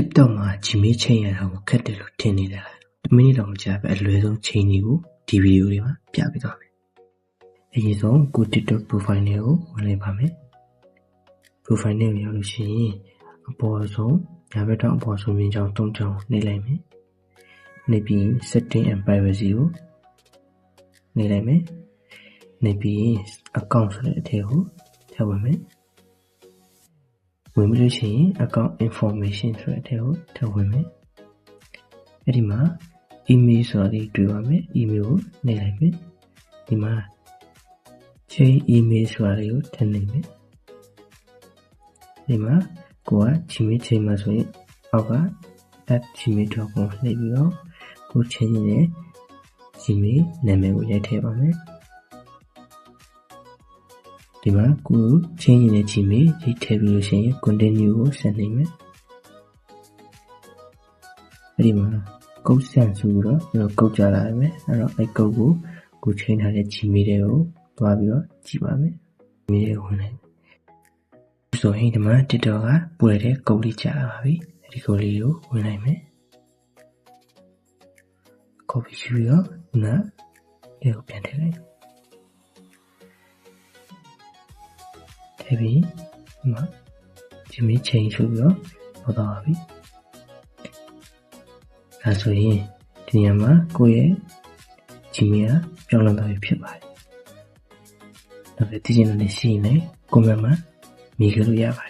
TikTok မှာ Gmail ချိန်ရတာကိုခက်တယ်လို့ထင်နေတယ်လား။1မိနစ်တောင်ကြာပဲအလွယ်ဆုံးချိန်တွေကိုဒီဗီဒီယိုတွေမှာပြပေးသွားမယ်။အရင်ဆုံးကို TikTok profile နဲ့ကိုဝင်လိုက်ပါမယ်။ profile နဲ့ရောက်လို့ရှိရင်အပေါ်ဆုံးညာဘက်ထောင်အပေါ်ဆုံးမြင်ကြောင်း3ကြောင်းနှိပ်လိုက်မယ်။နှိပ်ပြီး setting and privacy ကိုနှိပ်လိုက်မယ်။နှိပ်ပြီး account ဆိုတဲ့အထက်ကိုထည့်ဝင်မယ်။ဝင်ပြီးလို့ရှိရင် account information ဆိုတဲ့အထက်ကိုထည့်ဝင်မယ်။အဲ့ဒီမှာ email ဆိုတာလေးတွေ့ပါမယ်။ email ကိုနှိပ်လိုက်မယ်။ဒီမှာ change email ဆိုတာလေးကိုထည့်နှိပ်မယ်။ဒီမှာကိုက Gmail ချိန်မှာဆိုရင်အောက်က @gmail.com နှိပ်ပြီးတော့ကိုchange နေတဲ့ Gmail နာမည်ကိုရိုက်ထည့်ပါမယ်။ဒီမှာကိုchange နေတဲ့ Gmail ရေးထည့်ပြီးလို့ရှိရင် continue ကိုဆက်နှိပ်မယ်။အဲ့ဒီမှာကုတ်ဆန်ဆိုပြီးတော့ကုတ်ကြလာရမယ်။အဲ့တော့အဲ့ကုတ်ကို change ထားတဲ့ Gmail တွေကိုသွားပြီးတော့ကြည့်ပါမယ်။ Gmail ကိုဝင်လိုက်ဆိုရင်ဒီမှာ TikTok ကပွေတဲ့ကုတ်လေးကြာလာပါပြီ။အဲ့ဒီကုတ်လေးကိုဝင်လိုက်မယ်။ copy ယူပြီးတော့နားလေးကိုပြန်ထည့်လိုက်။ထည့်ပြီးဒီမှာ Gmail ချိန်ဆိုပြီးတော့ပေါ်သွားပါပြီ။ဒါဆိုရင်ဒီနေရာမှာကိုယ့်ရဲ့ Gmail ကပြောင်းလဲသွားပြီဖြစ်ပါတယ်။နောက်ပြီးသိချင်တဲ့ရှိရင်လည်း comment မှာမေးကြလို့ရပါတယ်